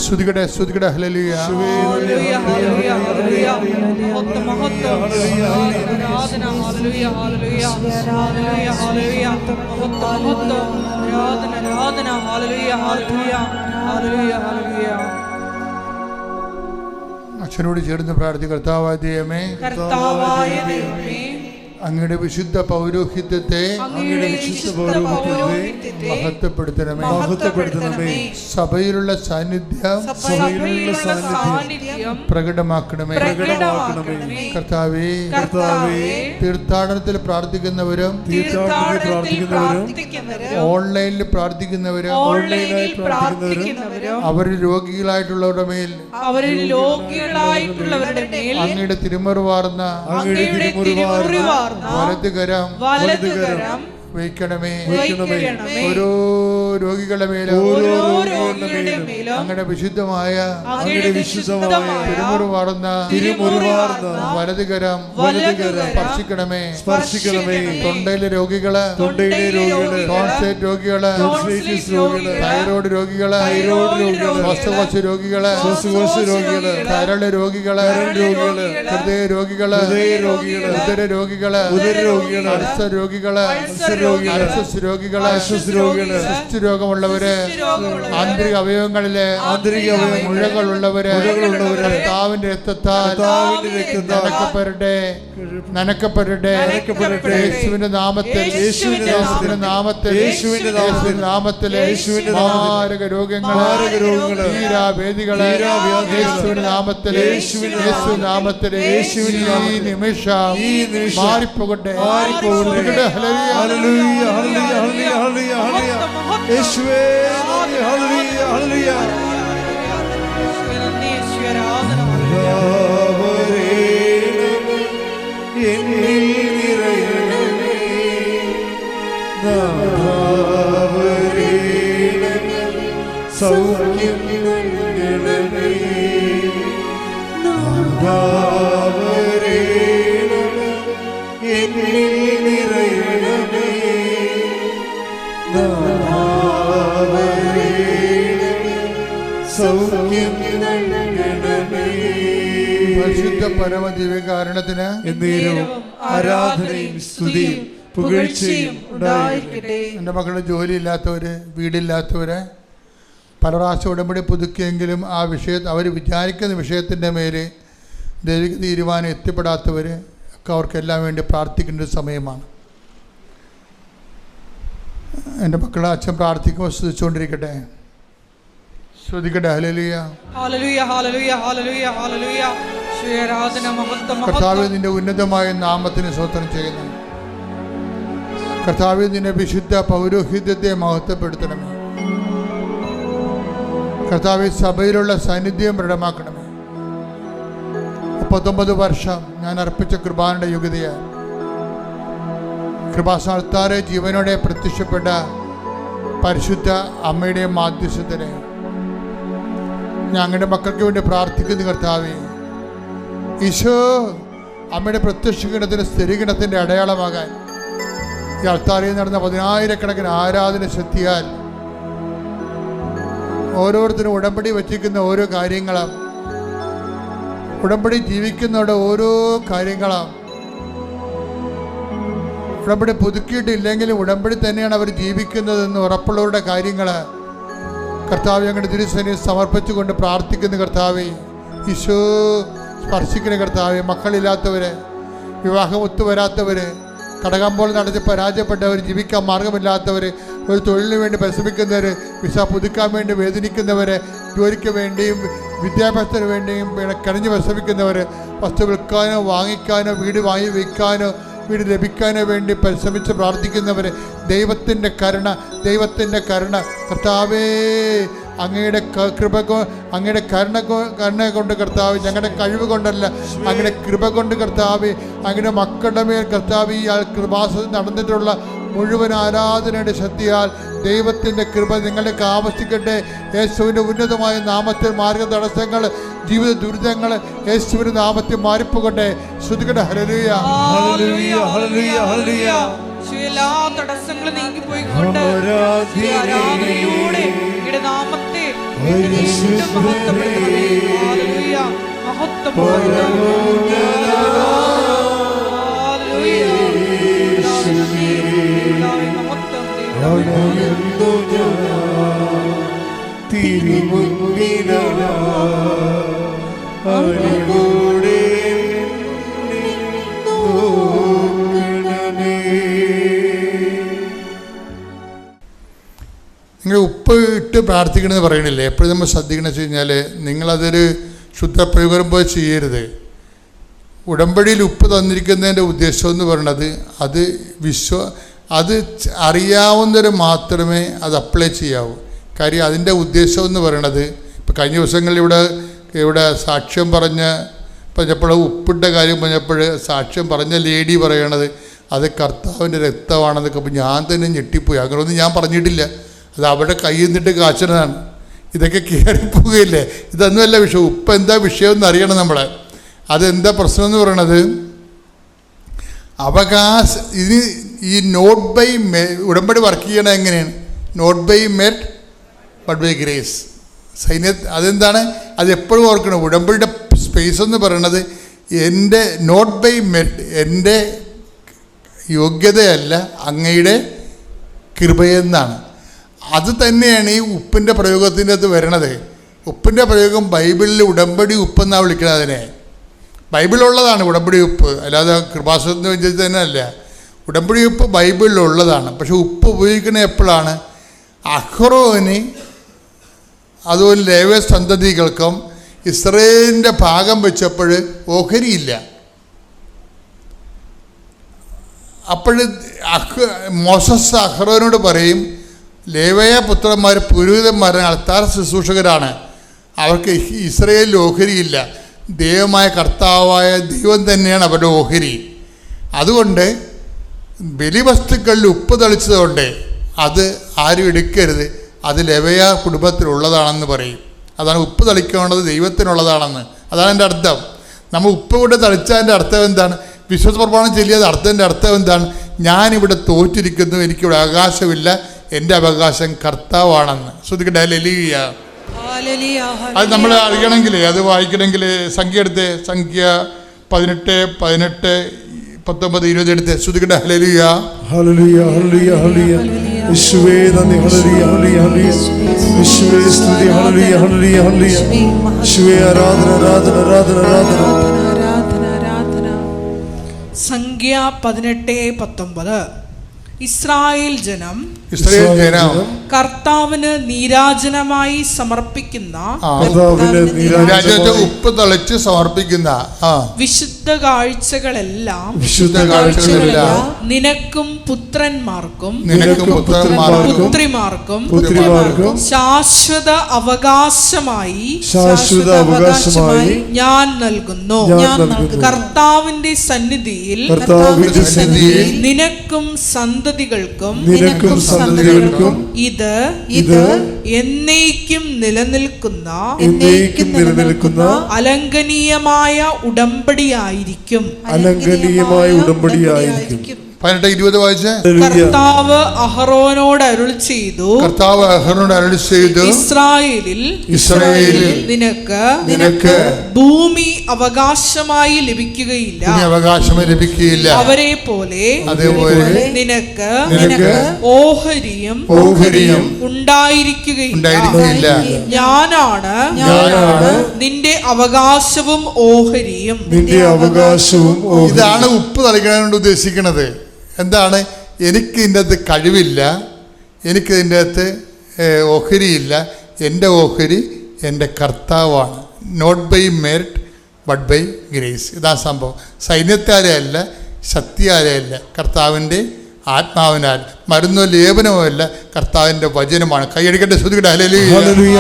സ്തുതിക്കട്ടെ, സ്തുതിക്കട്ടെ. ഹല്ലേലൂയ, ഹല്ലേലൂയ, ഹല്ലേലൂയ, ഹല്ലേലൂയ. മഹത്വം, മഹത്വം. ആരാധന, ഹല്ലേലൂയ, ഹല്ലേലൂയ, ഹല്ലേലൂയ, ഹല്ലേലൂയ. മഹത്വം, മഹത്വം. ആരാധന, ആരാധന, ഹല്ലേലൂയ, ഹല്ലേലൂയ, ഹല്ലേലൂയ, ഹല്ലേലൂയ. അച്ഛനോട് ചേർന്ന് പ്രാർത്ഥിക്കുക. കർത്താവായ ദൈവമേ, കർത്താവായ ദൈവമേ, അങ്ങയുടെ വിശുദ്ധ പൗരോഹിത്യത്തെ മഹത്വപ്പെടുത്തണമേ. സഭയിലുള്ള സാന്നിധ്യം പ്രകടമാക്കണമേ. കർത്താവേ, തീർത്ഥാടനത്തിൽ പ്രാർത്ഥിക്കുന്നവരും ഓൺലൈനിൽ പ്രാർത്ഥിക്കുന്നവരും അവർ രോഗികളായിട്ടുള്ളവരുടെ മേൽ അങ്ങയുടെ തിരുമുറിവാർന്ന വലതുകരം വയ്ക്കണമേ. ഓരോ രോഗികളുടെ മേലും അങ്ങനെ വിശുദ്ധമായ തിരുമുറിവാർന്ന വലതുകരം സ്പർശിക്കണമേ. തൊണ്ടയിലെ രോഗികള്, ടോൺസിലൈറ്റ് രോഗികള്, തൈറോയ്ഡ് രോഗികള്, ശ്വാസകോശ രോഗികള്, കരള് രോഗികള്, ഹൃദയ രോഗികള്, ഉദര രോഗികള്, അൾസർ രോഗികള്, രോഗമുള്ളവര്, ആന്തരിക അവയവങ്ങളിലെ മുഴകളുള്ളവര് കർത്താവിന്റെ രക്തത്താൽ നനക്കപ്പെടട്ടെ. യേശുവിന്റെ നാമത്തിൽ മാരക രോഗങ്ങള്, തീരാവേദികള് യേശുവിന്റെ നാമത്തിൽ ഈ നിമിഷം മാറിപ്പോകട്ടെ. ഹല്ലേലൂയ, ഹല്ലേലൂയ, ഹല്ലേലൂയ, ഹല്ലേലൂയ. യേശുവേ, ഹല്ലേലൂയ, ഹല്ലേലൂയ. എന്നിൽ നിറയണമേ, സൗഖ്യം നൽകണമേ, എന്നിൽ നിറയണമേ, സൗഖ്യം നൽകണമേ. പരിശുദ്ധ പരമദിവ്യകാരണത്തിന് എന്നേരവും ആരാധനയും സ്തുതിയും പുകഴ്ചയും ഉണ്ടായിരിക്കട്ടെ. എൻ്റെ മക്കളുടെ ജോലിയില്ലാത്തവര്, വീടില്ലാത്തവര്, പല പ്രാവശ്യം ഉടമ്പടി പുതുക്കിയെങ്കിലും ആ അവർ വിചാരിക്കുന്ന വിഷയത്തിൻ്റെ മേല് ദൈവിക തീരുമാനം എത്തിപ്പെടാത്തവർ ഒക്കെ അവർക്കെല്ലാം വേണ്ടി പ്രാർത്ഥിക്കേണ്ട ഒരു സമയമാണ്. എൻ്റെ മക്കളെ അച്ഛൻ പ്രാർത്ഥിക്കുമ്പോൾ സ്തുതിച്ചുകൊണ്ടിരിക്കട്ടെ. ശ്രദ്ധിക്കട്ടെ. ഹല്ലേലൂയ, ഹല്ലേലൂയ, ഹല്ലേലൂയ, ഹല്ലേലൂയ, ഹല്ലേലൂയ. ആരാധന, മഹത്വം, കർത്താവേ, നിന്റെ ഉന്നതമായ നാമത്തിന് സ്തോത്രം ചെയ്യുന്നു. കർത്താവേ, നിന്റെ വിശുദ്ധ പൗരോഹിത്യത്തെ മഹത്വപ്പെടുത്തണമേ. കർത്താവേ, സഭയിലുള്ള സാന്നിധ്യം ദൃഢമാക്കണമേ. 39 വർഷം ഞാൻ അർപ്പിച്ച കൃപാനയുടെ യോഗ്യതയാൽ കൃപാസ്ഥാനത്താറെ ജീവനോടെ പ്രത്യക്ഷപ്പെട്ട പരിശുദ്ധ അമ്മയുടെ മാധ്യസ്ഥത്തിന് ഞങ്ങളുടെ മക്കൾക്ക് വേണ്ടി പ്രാർത്ഥിക്കുന്നു. കർത്താവേ, ഈശോ അമ്മയുടെ പ്രത്യക്ഷീകരണത്തിന് സ്ഥിരീകരണത്തിൻ്റെ അടയാളമാകാൻ ഈ അൾത്താരയിൽ നടന്ന 10,000-കണക്കിന് ആരാധന ശക്തിയാൽ ഓരോരുത്തരും ഉടമ്പടി വച്ചിരിക്കുന്ന ഓരോ കാര്യങ്ങളും, ഉടമ്പടി ജീവിക്കുന്നവരുടെ ഓരോ കാര്യങ്ങളും, ഉടമ്പടി പുതുക്കിയിട്ടില്ലെങ്കിലും ഉടമ്പടി തന്നെയാണ് അവർ ജീവിക്കുന്നതെന്ന് ഉറപ്പുള്ളവരുടെ കാര്യങ്ങൾ കർത്താവ് ഞങ്ങളുടെ തിരുസന്നിധിയിൽ സമർപ്പിച്ചുകൊണ്ട് പ്രാർത്ഥിക്കുന്ന കർത്താവേ, ഈശോ സ്പർശിക്കുന്ന കർത്താവേ, മക്കളില്ലാത്തവർ, വിവാഹം ഒത്തുവരാത്തവർ, കടകമ്പോൾ നടത്തി പരാജയപ്പെട്ടവർ, ജീവിക്കാൻ മാർഗമില്ലാത്തവർ, ഒരു തൊഴിലിന് വേണ്ടി പരിശ്രമിക്കുന്നവർ, വിസ പുതുക്കാൻ വേണ്ടി വേദനിക്കുന്നവർ, ജോലിക്ക് വേണ്ടിയും വിദ്യാഭ്യാസത്തിന് വേണ്ടിയും കിണഞ്ഞ് പരിശ്രമിക്കുന്നവർ, വസ്തു വിൽക്കാനോ വാങ്ങിക്കാനോ വീട് വാങ്ങി വയ്ക്കാനോ വീട് ലഭിക്കാനോ വേണ്ടി പരിശ്രമിച്ച് പ്രാർത്ഥിക്കുന്നവർ, ദൈവത്തിൻ്റെ കരുണ കർത്താവേ, അങ്ങയുടെ കൃപ, അങ്ങയുടെ കരുണ കൊണ്ട് കർത്താവ്, ഞങ്ങളുടെ കഴിവ് കൊണ്ടല്ല, അങ്ങയുടെ കൃപ കൊണ്ട് കർത്താവ്, അങ്ങയുടെ മക്കളുടെ മേൽ കർത്താവ് ഈ കൃപാസനം നടന്നിട്ടുള്ള മുഴുവൻ ആരാധനയുടെ ശക്തിയാൽ ദൈവത്തിൻ്റെ കൃപ നിങ്ങൾക്ക് ആവശ്യിക്കട്ടെ. യേശുവിൻ്റെ ഉന്നതമായ നാമത്തിൽ മാർഗ തടസ്സങ്ങൾ, ജീവിത ദുരിതങ്ങൾ യേശുവിൻ്റെ നാമത്തിൽ മാറിപ്പോകട്ടെ. ശ്രുതികട്ടെ. ഹല്ലേലൂയ, ഹല്ലേലൂയ, ഹല്ലേലൂയ, ഹല്ലേലൂയ. എല്ലാ തടസ്സങ്ങളും നീങ്ങിപ്പോയിക്കൊണ്ട് ആരാധനയിലൂടെ നാമത്തെ മഹത്വപ്പെടുത്തണമേ. ഹല്ലേലൂയ. മഹത്വം മഹത്വം. ഹല്ലേലൂയ. കർത്താവേ, മഹത്വം ദൈവമേ. നിങ്ങൾ ഉപ്പ് ഇട്ട് പ്രാർത്ഥിക്കണമെന്ന് പറയണില്ലേ? എപ്പോഴും നമ്മൾ ശ്രദ്ധിക്കണമെന്ന് വെച്ച് കഴിഞ്ഞാൽ നിങ്ങളതൊരു ശുദ്ധപ്രയോഗം പോലെ ചെയ്യരുത്. ഉടമ്പടിയിൽ ഉപ്പ് തന്നിരിക്കുന്നതിൻ്റെ ഉദ്ദേശം എന്ന് പറയുന്നത് അത് അറിയാവുന്നവർ മാത്രമേ അത് അപ്ലൈ ചെയ്യാവൂ. കാര്യം അതിൻ്റെ ഉദ്ദേശം എന്ന് പറയണത്, ഇപ്പോൾ കഴിഞ്ഞ ദിവസങ്ങളിൽ ഇവിടെ സാക്ഷ്യം പറഞ്ഞപ്പോൾ ഉപ്പിട്ട കാര്യം പറഞ്ഞപ്പോൾ സാക്ഷ്യം പറഞ്ഞ ലേഡി പറയണത് അത് കർത്താവിൻ്റെ രക്തമാണെന്നൊക്കെ. അപ്പോൾ ഞാൻ തന്നെ ഞെട്ടിപ്പോയി. അങ്ങനെയൊന്നും ഞാൻ പറഞ്ഞിട്ടില്ല, അത് അവിടെ കയ്യിൽ നിന്നിട്ട് കാച്ചണതാണ്. ഇതൊക്കെ കയറിപ്പോവുകയില്ലേ? ഇതൊന്നുമല്ല വിഷയം. ഉപ്പ് എന്താ വിഷയമെന്ന് അറിയണം നമ്മൾ. അതെന്താ പ്രശ്നം എന്ന് പറയണത്? ഇത് ഈ നോട്ട് ബൈ ഉടമ്പടി വർക്ക് ചെയ്യണത് എങ്ങനെയാണ്? Not by merit but by grace. അതെന്താണ്? അത് എപ്പോഴും ഓർക്കണം. ഉടമ്പടിയുടെ സ്പേസ് എന്ന് പറയണത് എൻ്റെ നോട്ട് ബൈ മെറിറ്റ്, എൻ്റെ യോഗ്യതയല്ല, അങ്ങയുടെ കൃപയെന്നാണ്. അത് തന്നെയാണ് ഈ ഉപ്പിൻ്റെ പ്രയോഗത്തിൻ്റെ അത് വരണത്. ഉപ്പിൻ്റെ പ്രയോഗം ബൈബിളിൽ ഉടമ്പടി ഉപ്പെന്നാണ് വിളിക്കുന്നത്. അതിനെ ബൈബിളിലുള്ളതാണ് ഉടമ്പടി ഉപ്പ്, അല്ലാതെ കൃപാസനത്തിന് വെച്ചിട്ട് തന്നെ അല്ല. ഉടമ്പടി ഉപ്പ് ബൈബിളിലുള്ളതാണ്. പക്ഷെ ഉപ്പ് ഉപയോഗിക്കുന്നത് എപ്പോഴാണ്? അഹ്റോന് അതുപോലെ ലേവ്യ സന്തതികൾക്കും ഇസ്രയേലിൻ്റെ ഭാഗം വെച്ചപ്പോൾ ഓഹരിയില്ല. അപ്പോൾ മോസസ് അഹ്റോനോട് പറയും, ലേവ്യ പുത്രന്മാർ പുരോഹിതന്മാരാണ്, അൾത്താര ശുശ്രൂഷകരാണ്, അവർക്ക് ഇസ്രയേലിൽ ഓഹരിയില്ല. ദൈവമായ കർത്താവായ ദൈവം തന്നെയാണ് അവരുടെ ഓഹരി. അതുകൊണ്ട് ബലിവസ്തുക്കളിൽ ഉപ്പ് തളിച്ചതുകൊണ്ട് അത് ആരും എടുക്കരുത്, അത് ലേവ്യ കുടുംബത്തിലുള്ളതാണെന്ന് പറയും. അതാണ് ഉപ്പ് തളിക്കേണ്ടത് ദൈവത്തിനുള്ളതാണെന്ന്. അതാണ് എൻ്റെ അർത്ഥം. നമ്മൾ ഉപ്പ് കൊണ്ട് തളിച്ചതിൻ്റെ അർത്ഥം എന്താണ്? വിശ്വാസ പ്രമാണം ചൊല്ലിയത് അർത്ഥത്തിൻ്റെ അർത്ഥം എന്താണ്? ഞാനിവിടെ തോറ്റിരിക്കുന്നു, എനിക്കിവിടെ അവകാശമില്ല, എൻ്റെ അവകാശം കർത്താവാണെന്ന്. ശ്രദ്ധിക്കട്ടെ. ഹല്ലേലൂയ. അത് നമ്മൾ അറിയണമെങ്കിൽ, അത് വായിക്കണമെങ്കിൽ സംഖ്യ എടുത്ത്, സംഖ്യ 18, 18, 19, 20 എടുത്ത് ശ്രദ്ധിക്കട്ടെ. ഹല്ലേലൂയ. ഹല്ലേലൂയ. ഹല്ലേലൂയ. ഹല്ലേലൂയ. യേശുവേ നന്ദി. ഹല്ലേലൂയ. ഹല്ലേലൂയ. ഹല്ലേലൂയ. യേശുവേ സ്തുതി. ഹല്ലേലൂയ. ഹല്ലേലൂയ. ഹല്ലേലൂയ. യേശുവേ ആരാധന, ആരാധന, ആരാധന, ആരാധന. സംഖ്യ 18:19. ഇസ്രായേൽ ജനം കർത്താവിന് നീരാജനമായി സമർപ്പിക്കുന്ന ഉപ്പ് തളിച്ച് സമർപ്പിക്കുന്ന വിശുദ്ധ കാഴ്ചകളെല്ലാം നിനക്കും പുത്രന്മാർക്കും പുത്രിമാർക്കും ശാശ്വത അവകാശമായി ഞാൻ നൽകുന്നു. കർത്താവിന്റെ സന്നിധിയിൽ നിനക്കും സന്തതികൾക്കും ഇത് എന്നേക്കും നിലനിൽക്കുന്ന അലംഘനീയമായ ഉടമ്പടിയായിരിക്കും. 18-20 വായിച്ചേ. കർത്താവ് അഹറോനോട് അരുൾ ചെയ്തു, ഇസ്രായേലിൽ നിനക്ക് ഭൂമി അവകാശമായി ലഭിക്കുകയില്ല. അവരെ പോലെ നിനക്ക് ഓഹരിയും ഉണ്ടായിരിക്കുകയില്ല. ഞാനാണ് നിന്റെ അവകാശവും ഓഹരിയും. ഇതാണ് ഉപ്പ് തളിക്കാനുകൊണ്ട് ഉദ്ദേശിക്കുന്നത്. എന്താണ്? എനിക്ക് ഇതിൻ്റെ അകത്ത് കഴിവില്ല, എനിക്ക് ഇതിൻ്റെ അകത്ത് ഓഹരിയില്ല. എൻ്റെ ഓഹരി എൻ്റെ കർത്താവാണ്. Not by merit but by grace. ഇതാ സംഭവം. സൈന്യത്താരെ അല്ല, ശക്തിയാരെ അല്ല, കർത്താവിൻ്റെ ആത്മാവിനാൽ. മരുന്നോ ലേപനമോ അല്ല, കർത്താവിൻ്റെ വചനമാണ്. കൈയടിക്കട്ടെ. ശ്രുതിക്കട്ടെ. ഹല്ലേലൂയ.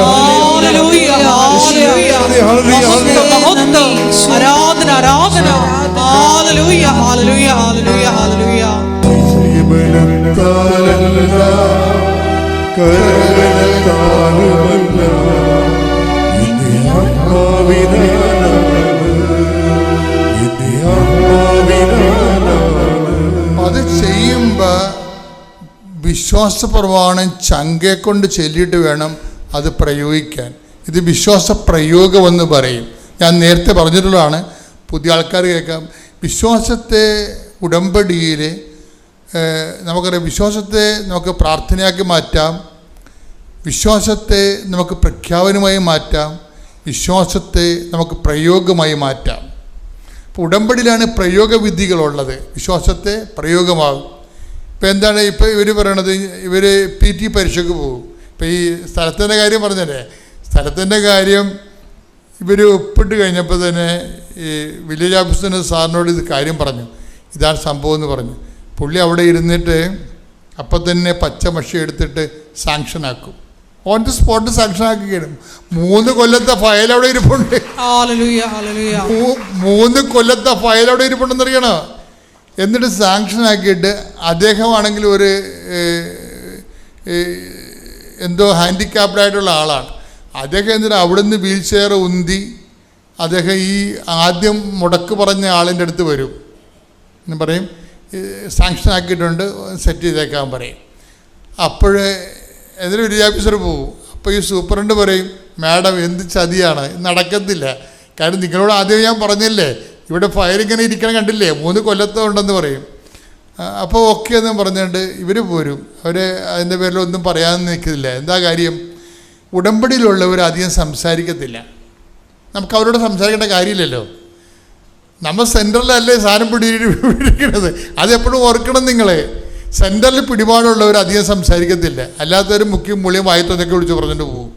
ആരാധന, ആരാധന. ഹല്ലേലൂയ, ഹല്ലേലൂയ, ഹല്ലേലൂയ, ഹല്ലേലൂയ. അത് ചെയ്യുമ്പോൾ വിശ്വാസ പ്രമാണം ചങ്കെ കൊണ്ട് ചൊല്ലിയിട്ട് വേണം അത് പ്രയോഗിക്കാൻ. ഇത് വിശ്വാസ പ്രയോഗമെന്ന് പറയും. ഞാൻ നേരത്തെ പറഞ്ഞിട്ടുള്ളതാണ്, പുതിയ ആൾക്കാർ കേൾക്കാം. വിശ്വാസത്തെ ഉടമ്പടിയിൽ നമുക്കറിയാം, വിശ്വാസത്തെ നമുക്ക് പ്രാർത്ഥനയാക്കി മാറ്റാം, വിശ്വാസത്തെ നമുക്ക് പ്രഖ്യാപനമായി മാറ്റാം, വിശ്വാസത്തെ നമുക്ക് പ്രയോഗമായി മാറ്റാം. ഇപ്പോൾ ഉടമ്പടിയിലാണ് പ്രയോഗവിധികളുള്ളത്, വിശ്വാസത്തെ പ്രയോഗമാകും. ഇപ്പോൾ എന്താണ് ഇപ്പോൾ ഇവർ പറയണത്, ഇവർ PT പരീക്ഷയ്ക്ക് പോകും. ഇപ്പോൾ ഈ സ്ഥലത്തിൻ്റെ കാര്യം പറഞ്ഞല്ലേ, സ്ഥലത്തിൻ്റെ കാര്യം ഇവർ ഒപ്പിട്ട് കഴിഞ്ഞപ്പോൾ തന്നെ ഈ വില്ലേജ് ഓഫീസറിന് സാറിനോട് ഇത് കാര്യം പറഞ്ഞു, ഇതാണ് സംഭവം എന്ന് പറഞ്ഞു. പുള്ളി അവിടെ ഇരുന്നിട്ട് അപ്പം തന്നെ പച്ച മഷി എടുത്തിട്ട് സാങ്ഷനാക്കും. ഓൺ ദി സ്പോട്ട് സാങ്ഷൻ ആക്കുകയാണ്. 3 കൊല്ലത്തെ ഫയൽ അവിടെ ഇരിപ്പുണ്ട്. 3 കൊല്ലത്തെ ഫയൽ അവിടെ ഇരിപ്പുണ്ടെന്ന് അറിയണോ? എന്നിട്ട് സാങ്ഷൻ ആക്കിയിട്ട് അദ്ദേഹമാണെങ്കിൽ ഒരു എന്തോ ഹാൻഡിക്യാപ്ഡായിട്ടുള്ള ആളാണ്. അദ്ദേഹം എന്നിട്ട് അവിടുന്ന് വീൽ ചെയർ ഉന്തി അദ്ദേഹം ഈ ആദ്യം മുടക്ക് പറഞ്ഞ ആളിൻ്റെ അടുത്ത് വരും എന്ന് പറയും, സാങ്ഷൻ ആക്കിയിട്ടുണ്ട്, സെറ്റ് ചെയ്തേക്കാൻ പറയും. അപ്പോഴേ എന്നിട്ട് വില്ലേജ് ഓഫീസർ പോകും. അപ്പോൾ ഈ സൂപ്രണ്ട് പറയും, മാഡം എന്ത് ചതിയാണ്, നടക്കത്തില്ല. കാര്യം നിങ്ങളോട് ആദ്യം ഞാൻ പറഞ്ഞില്ലേ, ഇവിടെ ഫയൽ ഇങ്ങനെ ഇരിക്കണം കണ്ടില്ലേ, 3 കൊല്ലത്തെ ഉണ്ടെന്ന് പറയും. അപ്പോൾ ഓക്കെ എന്ന് പറഞ്ഞുകൊണ്ട് ഇവർ പോരും. അവർ അതിൻ്റെ പേരിലൊന്നും പറയാമെന്ന് നിൽക്കില്ല. എന്താ കാര്യം, ഉടമ്പടിയിലുള്ളവർ അധികം സംസാരിക്കത്തില്ല. നമുക്ക് അവരോട് സംസാരിക്കേണ്ട കാര്യമില്ലല്ലോ. നമ്മൾ സെൻറ്ററിലല്ലേ സാധനം പിടിക്കുന്നത്, അതെപ്പോഴും ഓർക്കണം നിങ്ങൾ. സെൻറ്ററിൽ പിടിപാടുള്ളവർ അധികം സംസാരിക്കത്തില്ല. അല്ലാത്തവർ മുഖ്യം മുളിയും വായത്തൊന്നൊക്കെ വിളിച്ച് പറഞ്ഞിട്ട് പോകും.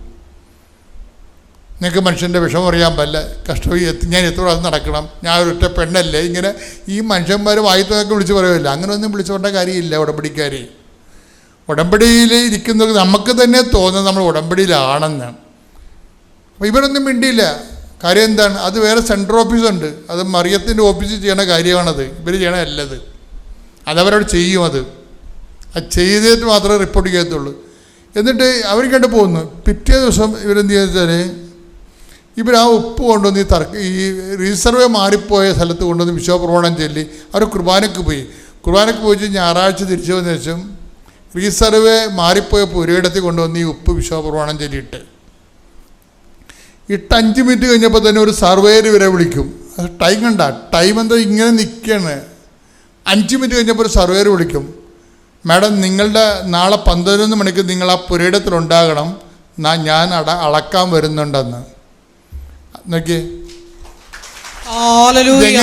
നിങ്ങൾക്ക് മനുഷ്യൻ്റെ വിഷമം അറിയാൻ പറ്റില്ല, കഷ്ടം, ഞാൻ എത്ര പ്രാവശ്യം നടക്കണം, ഞാൻ ഒരൊറ്റ പെണ്ണല്ലേ, ഇങ്ങനെ ഈ മനുഷ്യന്മാർ വായത്തൊന്നൊക്കെ വിളിച്ച് പറയുമല്ലോ. അങ്ങനെയൊന്നും വിളിച്ചു പറഞ്ഞ കാര്യമില്ല. ഉടമ്പടിക്കാർ ഉടമ്പടിയിൽ ഇരിക്കുന്നത് നമുക്ക് തന്നെ തോന്നുന്നത് നമ്മൾ ഉടമ്പടിയിലാണെന്ന്. അപ്പോൾ ഇവരൊന്നും മിണ്ടിയില്ല. കാര്യം എന്താണ്, അത് വേറെ സെൻട്രൽ ഓഫീസുണ്ട്, അത് മറിയത്തിൻ്റെ ഓഫീസിൽ ചെയ്യണ കാര്യമാണത്. ഇവർ ചെയ്യണമല്ലത്, അതവരോട് ചെയ്യും. അത് ചെയ്തിട്ട് മാത്രമേ റിപ്പോർട്ട് ചെയ്യത്തുള്ളൂ. എന്നിട്ട് അവർ കണ്ടു പോകുന്നു. പിറ്റേ ദിവസം ഇവരെന്ത് ചെയ്യുന്നത് വെച്ചാൽ ഇവർ ആ ഉപ്പ് കൊണ്ടുവന്ന് ഈ റീസർവേ മാറിപ്പോയ സ്ഥലത്ത് കൊണ്ടുവന്ന് വിശ്വപ്രമാണം ചൊല്ലി അവർ കുർബാനയ്ക്ക് പോയി. കുർബാനയ്ക്ക് പോയിട്ട് ഞായറാഴ്ച തിരിച്ചു വന്ന ശേഷം റീസർവേ മാറിപ്പോയ പുരയിടത്തിൽ കൊണ്ടുവന്ന് ഈ ഉപ്പ് വിശ്വപ്രമാണം ചൊല്ലിയിട്ട് 5 മിനിറ്റ് കഴിഞ്ഞപ്പോൾ തന്നെ ഒരു സർവേയർ ഇവരെ വിളിക്കും. അത് ടൈം കണ്ട, ടൈം എന്താ ഇങ്ങനെ നിൽക്കുകയാണ്. 5 മിനിറ്റ് കഴിഞ്ഞപ്പോൾ ഒരു സർവേയർ വിളിക്കും, മാഡം നിങ്ങളുടെ നാളെ 11 മണിക്ക് നിങ്ങൾ ആ പുരയിടത്തിലുണ്ടാകണം, ഞാൻ അളക്കാൻ വരുന്നുണ്ടെന്ന്. നോക്കിയേ,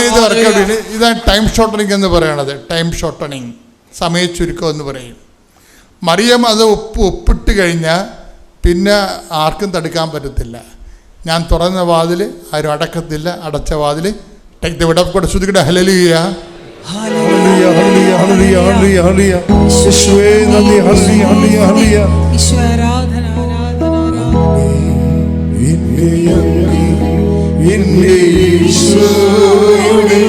ഇത് വർക്കൗട്ട്. ഇതാണ് ടൈം ഷോർട്ടണിങ് എന്ന് പറയണത്. ടൈം ഷോർട്ടണിങ്, സമയ ചുരുക്കം എന്ന് പറയും. മറിയം അത് ഒപ്പിട്ട് കഴിഞ്ഞാൽ പിന്നെ ആർക്കും തടുക്കാൻ പറ്റത്തില്ല. ഞാൻ തുറന്ന വാതിൽ ആരും അടക്കത്തില്ല, അടച്ച വാതിൽ take the word of God. ശ്രുതിക്കട്ടെ ഹല്ലേലൂയ. ഹല്ലേലൂയ ഹല്ലേലൂയ ഹല്ലേലൂയ ഹല്ലേലൂയ. യേശുവേ നന്ദി. ഹല്ലേലൂയ ഹല്ലേലൂയ ഹല്ലേലൂയ. ഈശോ ആരാധന ആരാധന. എന്റെ ഈശോയുടെ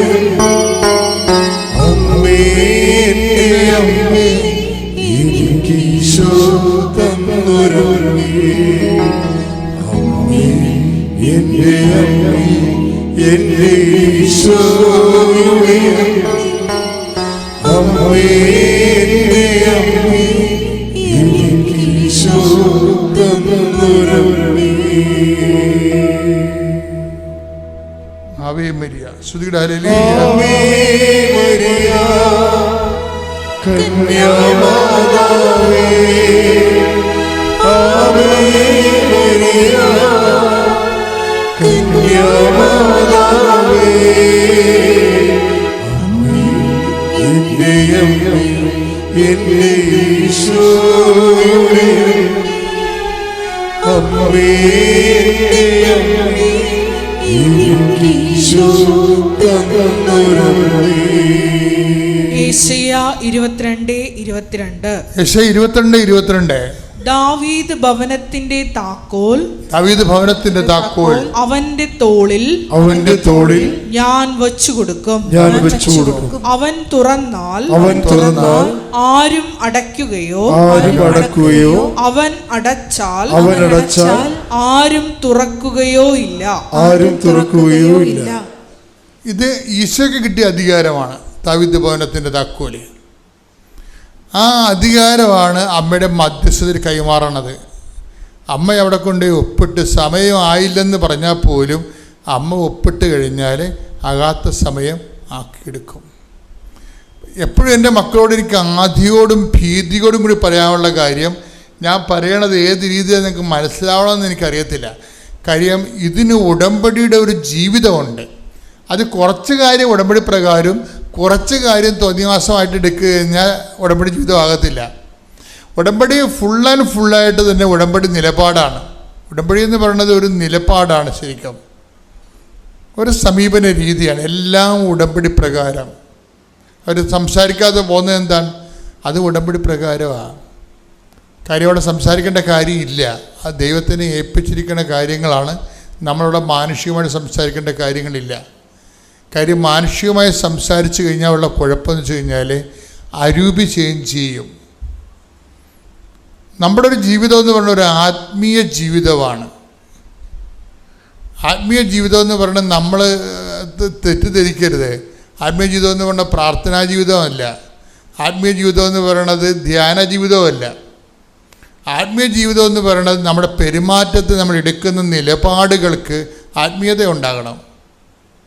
അമ്മേ, എന്റെ അമ്മേ, എനിക്ക് ഈശോ തന്നൊരമ്മേ. അമ്മേ എന്റെ അമ്മേ, എന്റെ ഈശോയുടെ അമ്മേ, എന്റെ അമ്മേ, എനിക്ക് ഈശോ തന്നൊരമ്മേ. Ave Maria. ശ്രുതിയുടെ ഹല്ലേലൂയ. ആവേ മരിയ കന്യാമാതാവേ, ആവേ മരിയ കന്യാമാതാവേ, അമ്മേ എന്റെ അമ്മേ, എന്റെ ഈശോയുടെ അമ്മേ, എന്റെ അമ്മേ, എനിക്ക് ഈശോ തന്നൊരമ്മേ. യേശയ്യ 22:22. യേശയ്യ 22:22. ദാവീദ് ഭവനത്തിന്റെ താക്കോൽ, ദാവീദ് ഭവനത്തിന്റെ താക്കോൽ അവന്റെ തോളിൽ ഞാൻ വച്ചു കൊടുക്കും. അവൻ തുറന്നാൽ ആരും അടയ്ക്കുകയോ അവൻ അടച്ചാൽ ആരും തുറക്കുകയോ ഇല്ല. ഇത് ഈശോയ്ക്ക് കിട്ടിയ അധികാരമാണ്, ദാവീദ് ഭവനത്തിന്റെ താക്കോല്. ആ അധികാരമാണ് അമ്മയുടെ മധ്യസ്ഥതയിൽ കൈമാറണത്. അമ്മ അവിടെ കൊണ്ട് ഒപ്പിട്ട് സമയം ആയില്ലെന്ന് പറഞ്ഞാൽ പോലും അമ്മ ഒപ്പിട്ട് കഴിഞ്ഞാൽ ആകാത്ത സമയം ആക്കിയെടുക്കും. എപ്പോഴും എൻ്റെ മക്കളോട് എനിക്ക് ആധിയോടും ഭീതിയോടും കൂടി പറയാനുള്ള കാര്യം, ഞാൻ പറയണത് ഏത് രീതിയിൽ നിങ്ങൾക്ക് മനസ്സിലാവണമെന്ന് എനിക്കറിയത്തില്ല. കാര്യം ഇതിന് ഉടമ്പടിയുടെ ഒരു ജീവിതമുണ്ട്. അത് കുറച്ച് കാര്യം ഉടമ്പടി പ്രകാരം, കുറച്ച് കാര്യം തോന്നിവാസമായിട്ട് എടുക്കുക കഴിഞ്ഞാൽ ഉടമ്പടി ജീവിതമാകത്തില്ല. ഉടമ്പടി ഫുൾ ആൻഡ് ഫുള്ളായിട്ട് തന്നെ ഉടമ്പടി നിലപാടാണ്. ഉടമ്പടി എന്ന് പറയുന്നത് ഒരു നിലപാടാണ്, ശരിക്കും ഒരു സമീപന രീതിയാണ്. എല്ലാം ഉടമ്പടി പ്രകാരം. അവർ സംസാരിക്കാതെ പോകുന്നത് എന്താണ്? അത് ഉടമ്പടി പ്രകാരമാണ്. കാര്യം അവിടെ സംസാരിക്കേണ്ട കാര്യമില്ല. ആ ദൈവത്തിനെ ഏൽപ്പിച്ചിരിക്കുന്ന കാര്യങ്ങളാണ്. നമ്മളിവിടെ മാനുഷികമായിട്ട് സംസാരിക്കേണ്ട കാര്യങ്ങളില്ല. കാര്യം മാനുഷികമായി സംസാരിച്ചു കഴിഞ്ഞാൽ ഉള്ള കുഴപ്പമെന്ന് വെച്ച് കഴിഞ്ഞാൽ അരൂപി ചേഞ്ച് ചെയ്യും. നമ്മുടെ ഒരു ജീവിതം എന്ന് പറയുന്നത് ഒരു ആത്മീയ ജീവിതമാണ്. ആത്മീയ ജീവിതം എന്ന് പറയുന്നത് നമ്മൾ തെറ്റിദ്ധരിക്കരുത്. ആത്മീയ ജീവിതം എന്ന് പറയുന്നത് പ്രാർത്ഥനാ ജീവിതമല്ല. ആത്മീയ ജീവിതം എന്ന് പറയുന്നത് ധ്യാന ജീവിതമല്ല. ആത്മീയ ജീവിതം എന്ന് പറയുന്നത് നമ്മുടെ പെരുമാറ്റത്തിൽ നമ്മൾ എടുക്കുന്ന നിലപാടുകൾക്ക് ആത്മീയത ഉണ്ടാകണം.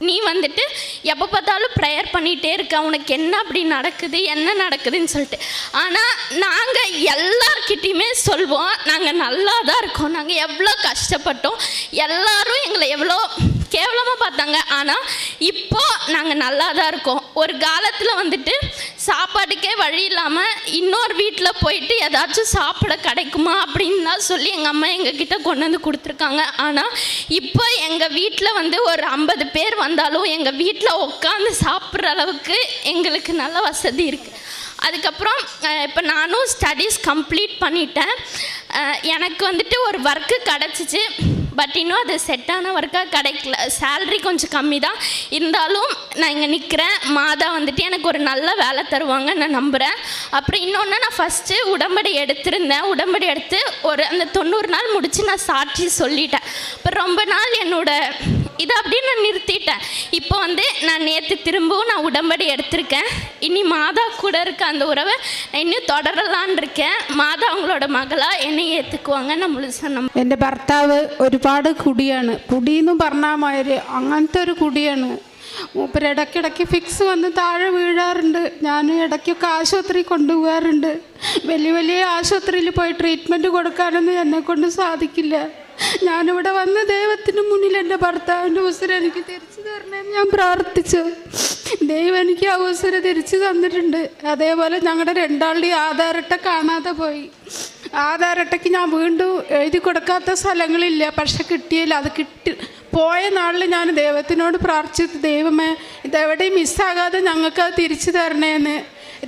நீ வந்துட்டு எப்போ பார்த்தாலும் ப்ரேயர் பண்ணிகிட்டே இருக்க, உனக்கு என்ன அப்படி நடக்குது, என்ன நடக்குதுன்னு சொல்லிட்டு. ஆனால் நாங்கள் எல்லார்கிட்டையுமே சொல்வோம், நாங்கள் நல்லா தான் இருக்கோம், நாங்கள் எவ்வளோ கஷ்டப்பட்டோம், எல்லாரும் எங்களை எவ்வளோ கேவலமாக பார்த்தாங்க. ஆனால் இப்போ நாங்கள் நல்லா தான் இருக்கோம். ஒரு காலத்தில் வந்துட்டு சாப்பாட்டுக்கே வழி இல்லாமல் இன்னொரு வீட்டில் போயிட்டு ஏதாச்சும் சாப்பிட கிடைக்குமா அப்படின்லாம் சொல்லி எங்கள் அம்மா எங்ககிட்ட கொண்டு வந்து கொடுத்துருக்காங்க. ஆனால் இப்போ எங்கள் வீட்டில் வந்து ஒரு 50 பேர் வந்தாலும் எங்கள் வீட்டில் உட்காந்து சாப்பிட்ற அளவுக்கு எங்களுக்கு நல்ல வசதி இருக்குது. அதுக்கப்புறம் இப்போ நானும் ஸ்டடீஸ் கம்ப்ளீட் பண்ணிட்டேன். எனக்கு வந்துட்டு ஒரு ஒர்க்கு கிடச்சிச்சு. பட் இன்னும் அது செட்டான ஒர்க்காக கிடைக்கல. சேல்ரி கொஞ்சம் கம்மி தான். இருந்தாலும் நான் இங்கே நிற்கிறேன். மாதா வந்துட்டு எனக்கு ஒரு நல்ல வேலை தருவாங்க நான் நம்புகிறேன். அப்புறம் இன்னொன்று, நான் ஃபஸ்ட்டு உடம்படி எடுத்திருந்தேன். உடம்படி எடுத்து ஒரு அந்த 90 நாள் முடித்து நான் சாட்சி சொல்லிட்டேன். இப்போ ரொம்ப நாள் என்னோட இதை அப்படியே நான் நிறுத்திட்டேன். இப்போ வந்து நான் நேற்று திரும்பவும் நான் உடம்படி எடுத்திருக்கேன். இனி மாதா கூட இருக்க அந்த உறவை நான் இன்னுം തുടരലാൻ இருக்கேன். മാതാ അവങ്ങളോட മകളാ എന്നെ ഏറ്റുക്കുവാങ്ങ നമ്മൾ സന്നം. എൻ്റെ ഭർത്താവ് ഒരുപാട് കുടിയാണ്. കുടിയെന്ന് പറഞ്ഞാൽ മാതിരി അങ്ങനത്തെ ഒരു കുടിയാണ്. മൂപ്പര് ഇടയ്ക്കിടയ്ക്ക് ഫിക്സ് വന്ന് താഴെ വീഴാറുണ്ട്. ഞാൻ ഇടയ്ക്കൊക്കെ ആശുപത്രി കൊണ്ടുപോകാറുണ്ട്. വലിയ വലിയ ആശുപത്രിയിൽ പോയി ട്രീറ്റ്മെൻറ്റ് കൊടുക്കാനൊന്നും എന്നെക്കൊണ്ട് സാധിക്കില്ല. ഞാനിവിടെ വന്ന് ദൈവത്തിന് മുന്നിൽ എൻ്റെ ഭർത്താവിൻ്റെ അവസരം എനിക്ക് തിരിച്ചു തരണമെന്ന് ഞാൻ പ്രാർത്ഥിച്ചു. ദൈവം എനിക്ക് അവസരം തിരിച്ചു തന്നിട്ടുണ്ട്. അതേപോലെ ഞങ്ങളുടെ രണ്ടാളുടെയും ആധാരട്ട കാണാതെ പോയി. ആധാരട്ടയ്ക്ക് ഞാൻ വീണ്ടും എഴുതി കൊടുക്കാത്ത സ്ഥലങ്ങളില്ല. പക്ഷെ കിട്ടിയില്ല. അത് പോയ നാളിൽ ഞാൻ ദൈവത്തിനോട് പ്രാർത്ഥിച്ചു, ദൈവമേ ഇതെവിടെയും മിസ്സാകാതെ ഞങ്ങൾക്കത് തിരിച്ചു തരണേന്ന്.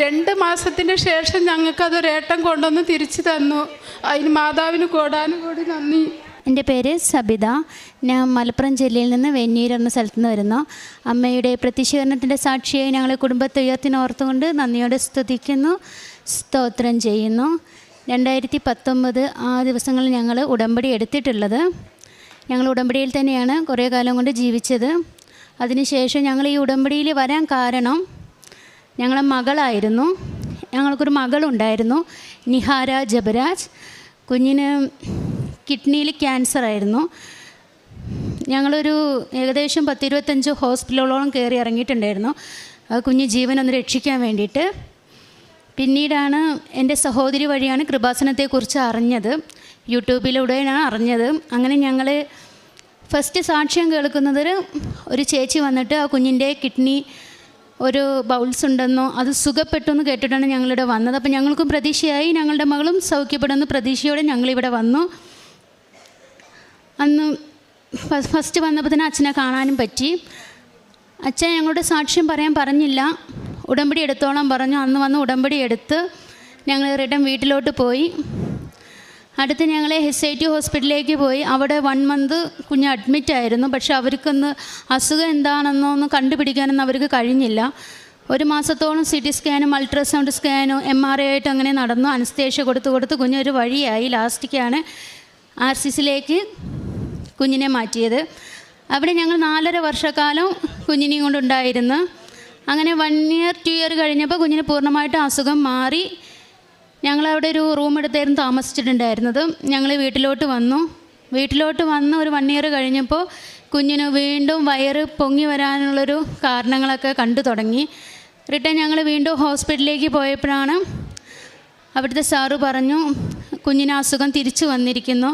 2 മാസത്തിന് ശേഷം ഞങ്ങൾക്കതൊരേട്ടം കൊണ്ടുവന്ന് തിരിച്ചു തന്നു. അതിന് മാതാവിന് കോടാനുകോടി നന്ദി. എൻ്റെ പേര് സബിത. ഞാൻ മലപ്പുറം ജില്ലയിൽ നിന്ന് വെന്നീർ എന്ന സ്ഥലത്ത് നിന്ന് വരുന്നു. അമ്മയുടെ പ്രത്യക്ഷീകരണത്തിൻ്റെ സാക്ഷിയായി ഞങ്ങളെ കുടുംബത്തെ ഉയർത്തിനോർത്തുകൊണ്ട് നന്ദിയോടെ സ്തുതിക്കുന്നു, സ്തോത്രം ചെയ്യുന്നു. 2019 ആ ദിവസങ്ങളിൽ ഞങ്ങൾ ഉടമ്പടി എടുത്തിട്ടുള്ളത്. ഞങ്ങൾ ഉടമ്പടിയിൽ തന്നെയാണ് കുറേ കാലം കൊണ്ട് ജീവിച്ചത്. അതിനുശേഷം ഞങ്ങൾ ഈ ഉടമ്പടിയിൽ വരാൻ കാരണം ഞങ്ങളെ മകളായിരുന്നു. ഞങ്ങൾക്കൊരു മകളുണ്ടായിരുന്നു, നിഹാര ജബരാജ്. കുഞ്ഞിന് കിഡ്നിയിൽ ക്യാൻസറായിരുന്നു. ഞങ്ങളൊരു ഏകദേശം 10-25 ഹോസ്പിറ്റലുകളോളം കയറി ഇറങ്ങിയിട്ടുണ്ടായിരുന്നു ആ കുഞ്ഞ് ജീവനൊന്ന് രക്ഷിക്കാൻ വേണ്ടിയിട്ട്. പിന്നീടാണ് എൻ്റെ സഹോദരി വഴിയാണ് കൃപാസനത്തെക്കുറിച്ച് അറിഞ്ഞത്. യൂട്യൂബിലൂടെയാണ് അറിഞ്ഞത്. അങ്ങനെ ഞങ്ങൾ ഫസ്റ്റ് സാക്ഷ്യം കേൾക്കുന്നത് ഒരു ചേച്ചി വന്നിട്ട് ആ കുഞ്ഞിൻ്റെ കിഡ്നി ഒരു ബൗൾസ് ഉണ്ടെന്നോ അത് സുഖപ്പെട്ടു എന്ന് കേട്ടിട്ടാണ് ഞങ്ങളിവിടെ വന്നത്. അപ്പോൾ ഞങ്ങൾക്കും പ്രതീക്ഷയായി, ഞങ്ങളുടെ മകളും സൗഖ്യപ്പെടുന്ന പ്രതീക്ഷയോടെ ഞങ്ങളിവിടെ വന്നു. അന്ന് ഫസ്റ്റ് വന്നപ്പോൾ തന്നെ അച്ഛനെ കാണാനും പറ്റി. അച്ഛൻ ഞങ്ങളുടെ സാക്ഷ്യം പറയാൻ പറഞ്ഞില്ല, ഉടമ്പടി എടുത്തോളം പറഞ്ഞു. അന്ന് വന്ന് ഉടമ്പടി എടുത്ത് ഞങ്ങൾ റിട്ടേൺ വീട്ടിലോട്ട് പോയി. അടുത്ത് ഞങ്ങൾ SIT ഹോസ്പിറ്റലിലേക്ക് പോയി. അവിടെ 1 മന്ത് കുഞ്ഞ് അഡ്മിറ്റായിരുന്നു. പക്ഷെ അവർക്കൊന്ന് അസുഖം എന്താണെന്നോ ഒന്ന് കണ്ടുപിടിക്കാനൊന്നും അവർക്ക് കഴിഞ്ഞില്ല. 1 മാസത്തോളം CT സ്കാനും അൾട്രാസൗണ്ട് സ്കാനും MRI ആയിട്ട് അങ്ങനെ നടന്നു. അനസ്തേഷ്യ കൊടുത്ത് കുഞ്ഞൊരു വഴിയായി. ലാസ്റ്റിക്കാണ് RCCയിലേക്ക് കുഞ്ഞിനെ മാറ്റിയത്. അവിടെ ഞങ്ങൾ 4.5 വർഷക്കാലം കുഞ്ഞിനെയും കൊണ്ടുണ്ടായിരുന്നു. അങ്ങനെ 1 ഇയർ 2 ഇയർ കഴിഞ്ഞപ്പോൾ കുഞ്ഞിന് പൂർണ്ണമായിട്ട് അസുഖം മാറി. ഞങ്ങളവിടെ ഒരു റൂം എടുത്തായിരുന്നു താമസിച്ചിട്ടുണ്ടായിരുന്നത്. ഞങ്ങൾ വീട്ടിലോട്ട് വന്നു ഒരു 1 ഇയർ കഴിഞ്ഞപ്പോൾ കുഞ്ഞിന് വീണ്ടും വയറ് പൊങ്ങി വരാനുള്ളൊരു കാരണങ്ങളൊക്കെ കണ്ടു തുടങ്ങി. റിട്ടേൺ ഞങ്ങൾ വീണ്ടും ഹോസ്പിറ്റലിലേക്ക് പോയപ്പോഴാണ് അവിടുത്തെ സാറ് പറഞ്ഞു, കുഞ്ഞിന് അസുഖം തിരിച്ചു വന്നിരിക്കുന്നു,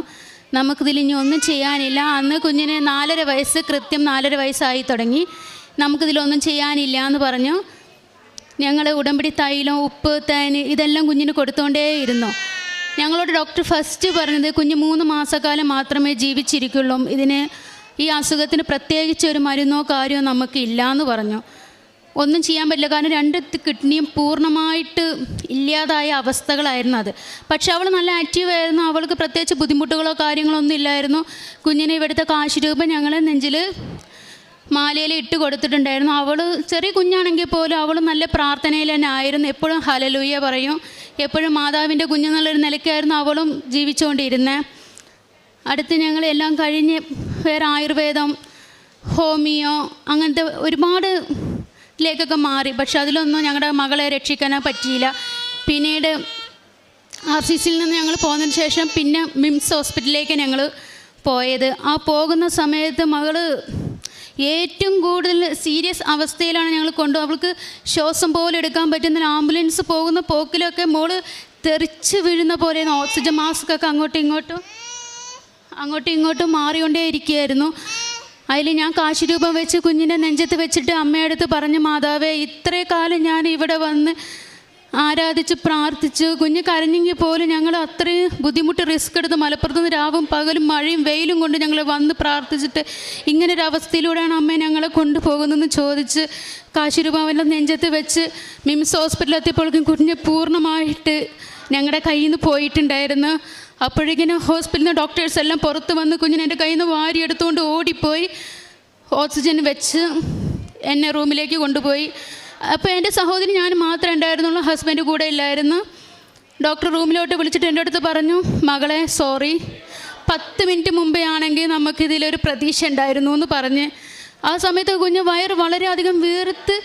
നമുക്കിതിൽ ഇനി ഒന്നും ചെയ്യാനില്ല. അന്ന് കുഞ്ഞിന് 4.5 വയസ്സ്, കൃത്യം 4.5 വയസ്സായി തുടങ്ങി. നമുക്കിതിലൊന്നും ചെയ്യാനില്ല എന്ന് പറഞ്ഞു. ഞങ്ങൾ ഉടമ്പടി തൈലം, ഉപ്പ്, തേൻ ഇതെല്ലാം കുഞ്ഞിന് കൊടുത്തുകൊണ്ടേയിരുന്നു. ഞങ്ങളോട് ഡോക്ടർ ഫസ്റ്റ് പറഞ്ഞത് കുഞ്ഞ് 3 മാസക്കാലം മാത്രമേ ജീവിച്ചിരിക്കുള്ളൂ, ഈ അസുഖത്തിന് പ്രത്യേകിച്ച് ഒരു മരുന്നോ കാര്യമോ നമുക്കില്ല എന്ന് പറഞ്ഞു. ഒന്നും ചെയ്യാൻ പറ്റില്ല, കാരണം 2 കിഡ്നിയും പൂർണ്ണമായിട്ട് ഇല്ലാതായ അവസ്ഥകളായിരുന്നു അത്. പക്ഷെ അവൾ നല്ല ആക്റ്റീവായിരുന്നു, അവൾക്ക് പ്രത്യേകിച്ച് ബുദ്ധിമുട്ടുകളോ കാര്യങ്ങളോ ഒന്നും ഇല്ലായിരുന്നു. കുഞ്ഞിന് ഇവിടുത്തെ കാശ് രൂപ ഞങ്ങൾ നെഞ്ചിൽ മാലയിൽ ഇട്ട് കൊടുത്തിട്ടുണ്ടായിരുന്നു. അവൾ ചെറിയ കുഞ്ഞാണെങ്കിൽ പോലും അവൾ നല്ല പ്രാർത്ഥനയിൽ തന്നെ ആയിരുന്നു. എപ്പോഴും ഹല്ലേലൂയ പറയും, എപ്പോഴും മാതാവിൻ്റെ കുഞ്ഞെന്നുള്ളൊരു നിലയ്ക്കായിരുന്നു അവളും ജീവിച്ചുകൊണ്ടിരുന്നത്. അടുത്ത് ഞങ്ങൾ എല്ലാം കഴിഞ്ഞ് വേറെ ആയുർവേദം, ഹോമിയോ അങ്ങനത്തെ ഒരുപാട് ലേക്കൊക്കെ മാറി. പക്ഷെ അതിലൊന്നും ഞങ്ങളുടെ മകളെ രക്ഷിക്കാനോ പറ്റിയില്ല. പിന്നീട് RCCയിൽ നിന്ന് ഞങ്ങൾ പോന്നതിന് ശേഷം പിന്നെ മിംസ് ഹോസ്പിറ്റലിലേക്ക് ഞങ്ങൾ പോയത്. ആ പോകുന്ന സമയത്ത് മകൾ ഏറ്റവും കൂടുതൽ സീരിയസ് അവസ്ഥയിലാണ് ഞങ്ങൾ അവൾക്ക് ശ്വാസം പോലും എടുക്കാൻ പറ്റുന്ന ആംബുലൻസ് പോകുന്ന പോക്കിലൊക്കെ മോള് തെറിച്ച് വീഴുന്ന പോലെ ഓക്സിജൻ മാസ്കൊക്കെ അങ്ങോട്ടും ഇങ്ങോട്ടും മാറിക്കൊണ്ടേ ഇരിക്കുകയായിരുന്നു. അതിൽ ഞാൻ കാശ് രൂപം വെച്ച് കുഞ്ഞിൻ്റെ നെഞ്ചത്ത് വെച്ചിട്ട് അമ്മയടുത്ത് പറഞ്ഞു, മാതാവേ, ഇത്രയും കാലം ഞാൻ ഇവിടെ വന്ന് ആരാധിച്ച് പ്രാർത്ഥിച്ച് കുഞ്ഞ് കരഞ്ഞെങ്കിൽ പോലും ഞങ്ങൾ അത്രയും ബുദ്ധിമുട്ട് റിസ്ക് എടുത്ത് മലപ്പുറത്ത് നിന്ന് രാവും പകലും മഴയും വെയിലും കൊണ്ട് ഞങ്ങൾ വന്ന് പ്രാർത്ഥിച്ചിട്ട് ഇങ്ങനൊരവസ്ഥയിലൂടെയാണ് അമ്മയെ ഞങ്ങളെ കൊണ്ടുപോകുന്നതെന്ന് ചോദിച്ച് കാശ് രൂപമെല്ലാം നെഞ്ചത്ത് വെച്ച് മിംസ് ഹോസ്പിറ്റലിൽ എത്തിയപ്പോഴേക്കും കുഞ്ഞ് പൂർണ്ണമായിട്ട് ഞങ്ങളുടെ കയ്യിൽ നിന്ന് പോയിട്ടുണ്ടായിരുന്നു. അപ്പോഴേക്കിനും ഹോസ്പിറ്റലിൽ നിന്ന് ഡോക്ടേഴ്സ് എല്ലാം പുറത്ത് വന്ന് കുഞ്ഞിനെ എൻ്റെ കയ്യിൽ നിന്ന് വാരിയെടുത്തുകൊണ്ട് ഓടിപ്പോയി ഓക്സിജൻ വെച്ച് എന്നെ റൂമിലേക്ക് കൊണ്ടുപോയി. അപ്പോൾ എൻ്റെ സഹോദരി ഞാൻ മാത്രമേ ഉണ്ടായിരുന്നുള്ളൂ, ഹസ്ബൻഡ് കൂടെ ഇല്ലായിരുന്നു. ഡോക്ടർ റൂമിലോട്ട് വിളിച്ചിട്ട് എൻ്റെ അടുത്ത് പറഞ്ഞു, മകളെ സോറി, 10 മിനിറ്റ് മുമ്പേ ആണെങ്കിൽ നമുക്കിതിലൊരു പ്രതീക്ഷ ഉണ്ടായിരുന്നു എന്ന് പറഞ്ഞ്. ആ സമയത്ത് കുഞ്ഞ് വയറ് വളരെയധികം വീർത്ത്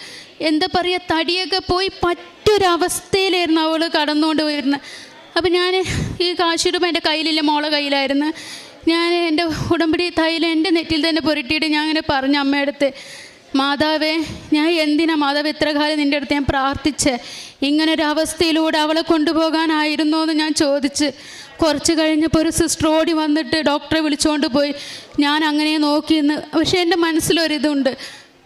എന്താ പറയുക, തടിയൊക്കെ പോയി പറ്റൊരവസ്ഥയിലായിരുന്നു അവൾ കടന്നുകൊണ്ട് വരുന്നത്. അപ്പം ഞാൻ ഈ കാശുരൂപം എൻ്റെ കയ്യിലില്ല, മോളെ കയ്യിലായിരുന്നു. ഞാൻ എൻ്റെ ഉടമ്പടി തൈലം എൻ്റെ നെറ്റിൽ തന്നെ പുരട്ടിയിട്ട് ഞാൻ അങ്ങനെ പറഞ്ഞു അമ്മയടുത്ത്, മാതാവേ, ഞാൻ എന്തിനാ മാതാവ് ഇത്ര കാലം നിൻ്റെ അടുത്ത് ഞാൻ പ്രാർത്ഥിച്ച് ഇങ്ങനൊരവസ്ഥയിലൂടെ അവളെ കൊണ്ടുപോകാനായിരുന്നോ എന്ന് ഞാൻ ചോദിച്ച്. കുറച്ച് കഴിഞ്ഞപ്പോൾ ഒരു സിസ്റ്റർ ഓടി വന്നിട്ട് ഡോക്ടറെ വിളിച്ചുകൊണ്ട് പോയി. ഞാൻ അങ്ങനെ നോക്കിയെന്ന്. പക്ഷേ എൻ്റെ മനസ്സിലൊരിതുണ്ട്,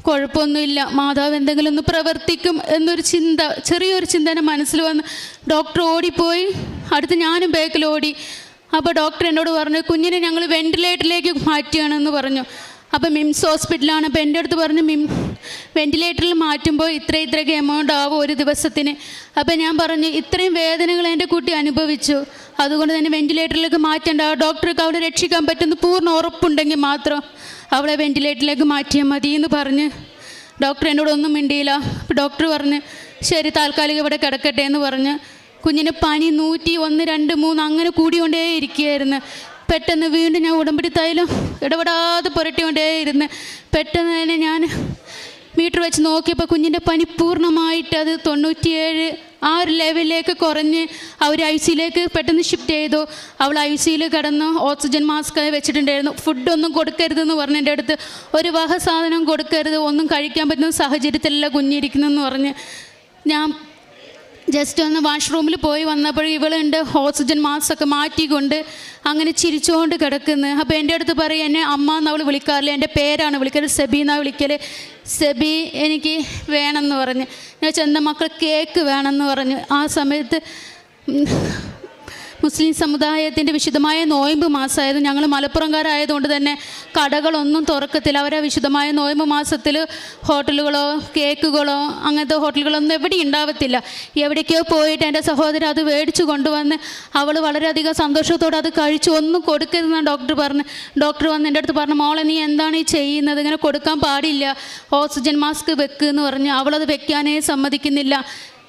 കുഴപ്പമൊന്നുമില്ല, മാതാവ് എന്തെങ്കിലും ഒന്ന് പ്രവർത്തിക്കും എന്നൊരു ചിന്ത, ചെറിയൊരു ചിന്ത എൻ്റെ മനസ്സിൽ വന്ന്. ഡോക്ടർ ഓടിപ്പോയി, അടുത്ത് ഞാനും ബാക്കിൽ ഓടി. അപ്പോൾ ഡോക്ടർ എന്നോട് പറഞ്ഞു, കുഞ്ഞിനെ ഞങ്ങൾ വെൻറ്റിലേറ്ററിലേക്ക് മാറ്റുകയാണെന്ന് പറഞ്ഞു. അപ്പോൾ മിംസ് ഹോസ്പിറ്റലാണ്. അപ്പോൾ എൻ്റെ അടുത്ത് പറഞ്ഞു, വെൻറ്റിലേറ്ററിൽ മാറ്റുമ്പോൾ ഇത്രയ്ക്ക് എമൗണ്ട് ആവും ഒരു ദിവസത്തിന്. അപ്പോൾ ഞാൻ പറഞ്ഞു, ഇത്രയും വേദനകൾ എൻ്റെ കുട്ടി അനുഭവിച്ചു, അതുകൊണ്ട് തന്നെ വെൻറ്റിലേറ്ററിലേക്ക് മാറ്റേണ്ട, ഡോക്ടർക്ക് അവളെ രക്ഷിക്കാൻ പറ്റുന്ന പൂർണ്ണ ഉറപ്പുണ്ടെങ്കിൽ മാത്രം അവളെ വെൻറ്റിലേറ്ററിലേക്ക് മാറ്റിയാൽ മതി എന്ന് പറഞ്ഞ്. ഡോക്ടർ എന്നോടൊന്നും മിണ്ടിയില്ല. അപ്പോൾ ഡോക്ടർ പറഞ്ഞ്, ശരി, താൽക്കാലികം ഇവിടെ കിടക്കട്ടെ എന്ന് പറഞ്ഞ്. കുഞ്ഞിന് പനി 101, 2, 3 അങ്ങനെ കൂടിക്കൊണ്ടേ ഇരിക്കുകയായിരുന്നു. പെട്ടെന്ന് വീണ്ടും ഞാൻ ഉടമ്പടി തൈലം ഇടപെടാതെ പുരട്ടിക്കൊണ്ടേയിരുന്നു. പെട്ടെന്ന് തന്നെ ഞാൻ മീറ്റർ വെച്ച് നോക്കിയപ്പോൾ കുഞ്ഞിൻ്റെ പനി പൂർണ്ണമായിട്ട് അത് 97 ആ ഒരു ലെവലിലേക്ക് കുറഞ്ഞ് അവർ ICUയിലേക്ക് പെട്ടെന്ന് ഷിഫ്റ്റ് ചെയ്തു. അവൾ ICUയിൽ കിടന്നു, ഓക്സിജൻ മാസ്ക് വെച്ചിട്ടുണ്ടായിരുന്നു. ഫുഡൊന്നും കൊടുക്കരുതെന്ന് പറഞ്ഞു എൻ്റെ അടുത്ത്, ഒരു വക സാധനം കൊടുക്കരുത്, ഒന്നും കഴിക്കാൻ പറ്റുന്ന സാഹചര്യത്തിലല്ല കുഞ്ഞിരിക്കുന്നതെന്ന് പറഞ്ഞ്. ഞാൻ ജസ്റ്റ് ഒന്ന് വാഷ്റൂമിൽ പോയി വന്നപ്പോൾ ഇവളുണ്ട് ഓക്സിജൻ മാസ്കൊക്കെ മാറ്റിക്കൊണ്ട് അങ്ങനെ ചിരിച്ചുകൊണ്ട് കിടക്കുന്നു. അപ്പോൾ എൻ്റെ അടുത്ത് പറയും, എന്നെ അമ്മ എന്ന് അവൾ വിളിക്കാറില്ല, എൻ്റെ പേരാണ് വിളിക്കൽ, സെബി എന്നാണ് വിളിക്കൽ. സെബി എനിക്ക് വേണമെന്ന് പറഞ്ഞ്. ഞാൻ ചെന്ന മക്കൾ കേക്ക് വേണമെന്ന് പറഞ്ഞു. ആ സമയത്ത് മുസ്ലിം സമുദായത്തിൻ്റെ വിശുദ്ധമായ നോയമ്പ് മാസമായിരുന്നു. ഞങ്ങൾ മലപ്പുറംകാരായതുകൊണ്ട് തന്നെ കടകളൊന്നും തുറക്കത്തില്ല. അവരെ വിശുദ്ധമായ നോയമ്പ് മാസത്തിൽ ഹോട്ടലുകളോ കേക്കുകളോ അങ്ങനത്തെ ഹോട്ടലുകളൊന്നും എവിടെയും ഉണ്ടാവത്തില്ല. എവിടേക്കോ പോയിട്ട് എൻ്റെ സഹോദരൻ അത് മേടിച്ചു കൊണ്ടുവന്ന് അവൾ വളരെയധികം സന്തോഷത്തോടെ അത് കഴിച്ചു. ഒന്നും കൊടുക്കരുതെന്നാണ് ഡോക്ടർ പറഞ്ഞു. ഡോക്ടർ വന്ന് എൻ്റെ അടുത്ത് പറഞ്ഞു, മോളെ നീ എന്താണ് ഈ ചെയ്യുന്നത്, ഇങ്ങനെ കൊടുക്കാൻ പാടില്ല, ഓക്സിജൻ മാസ്ക് വെക്കുമെന്ന് പറഞ്ഞു. അവളത് വെക്കാനേ സമ്മതിക്കുന്നില്ല.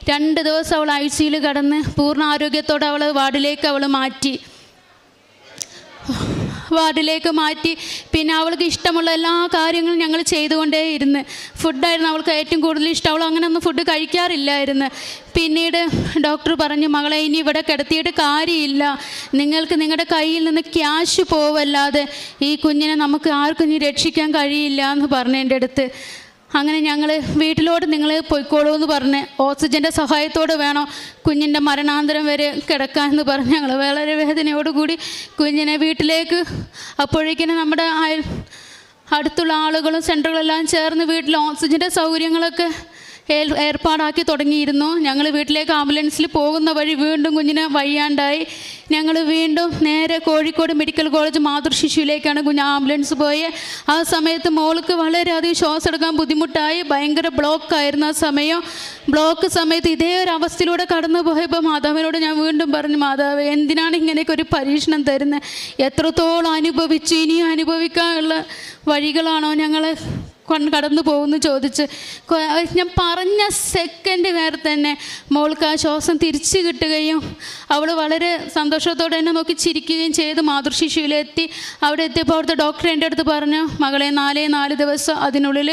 2 ദിവസം അവൾ ICUയിൽ കിടന്ന് പൂർണ്ണ ആരോഗ്യത്തോടെ അവൾ വാർഡിലേക്ക് അവൾ മാറ്റി. വാർഡിലേക്ക് മാറ്റി. പിന്നെ അവൾക്ക് ഇഷ്ടമുള്ള എല്ലാ കാര്യങ്ങളും ഞങ്ങൾ ചെയ്തുകൊണ്ടേയിരുന്നു. ഫുഡായിരുന്നു അവൾക്ക് ഏറ്റവും കൂടുതൽ ഇഷ്ടം. അവൾ അങ്ങനെയൊന്നും ഫുഡ് കഴിക്കാറില്ലായിരുന്നു. പിന്നീട് ഡോക്ടർ പറഞ്ഞു, മകളെ ഇനി ഇവിടെ കിടത്തിയിട്ട് കാര്യമില്ല, നിങ്ങൾക്ക് നിങ്ങളുടെ കയ്യിൽ നിന്ന് ക്യാഷ് പോവല്ലാതെ ഈ കുഞ്ഞിനെ നമുക്ക് ആർക്കും ഇനി രക്ഷിക്കാൻ കഴിയില്ല എന്ന് പറഞ്ഞു എൻ്റെ അടുത്ത്. അങ്ങനെ ഞങ്ങൾ വീട്ടിലോട്ട് നിങ്ങൾ പോയിക്കോളൂ എന്ന് പറഞ്ഞ്, ഓക്സിജൻ്റെ സഹായത്തോടെ വേണം കുഞ്ഞിൻ്റെ മരണാന്തരം വരെ കിടക്കാൻ എന്ന് പറഞ്ഞ് ഞങ്ങൾ വളരെ വേദനയോടുകൂടി കുഞ്ഞിനെ വീട്ടിലേക്ക്, അപ്പോഴേക്കിനും നമ്മുടെ അടുത്തുള്ള ആളുകളും സെൻറ്ററുകളെല്ലാം ചേർന്ന് വീട്ടിൽ ഓക്സിജൻ്റെ സൗകര്യങ്ങളൊക്കെ ഏർപ്പാടാക്കി തുടങ്ങിയിരുന്നു. ഞങ്ങൾ വീട്ടിലേക്ക് ആംബുലൻസിൽ പോകുന്ന വഴി വീണ്ടും കുഞ്ഞിന് വയ്യാണ്ടായി. ഞങ്ങൾ വീണ്ടും നേരെ കോഴിക്കോട് മെഡിക്കൽ കോളേജ് മാതൃശിശുവിലേക്കാണ് കുഞ്ഞ് ആംബുലൻസ് പോയത്. ആ സമയത്ത് മോൾക്ക് വളരെയധികം ശ്വാസം എടുക്കാൻ ബുദ്ധിമുട്ടായി. ഭയങ്കര ബ്ലോക്കായിരുന്നു ആ സമയം. ബ്ലോക്ക് സമയത്ത് ഇതേ ഒരു അവസ്ഥയിലൂടെ കടന്നു പോയപ്പോൾ മാതാവിനോട് ഞാൻ വീണ്ടും പറഞ്ഞു, മാതാവ് എന്തിനാണ് ഇങ്ങനെയൊക്കെ ഒരു പരീക്ഷണം തരുന്നത്? എത്രത്തോളം അനുഭവിച്ചു, ഇനിയും അനുഭവിക്കാനുള്ള വഴികളാണോ ഞങ്ങൾ കടന്നു പോകുന്നു ചോദിച്ച്. ഞാൻ പറഞ്ഞ സെക്കൻഡ് നേരം തന്നെ മോൾക്ക് ആ ശ്വാസം തിരിച്ചു കിട്ടുകയും അവൾ വളരെ സന്തോഷത്തോടെ എന്നെ നോക്കി ചിരിക്കുകയും ചെയ്ത് മാതൃശിശുവിലെത്തി. അവിടെ എത്തിയപ്പോൾ അവിടുത്തെ ഡോക്ടർ എൻ്റെ അടുത്ത് പറഞ്ഞു, മകളെ 4 ദിവസം അതിനുള്ളിൽ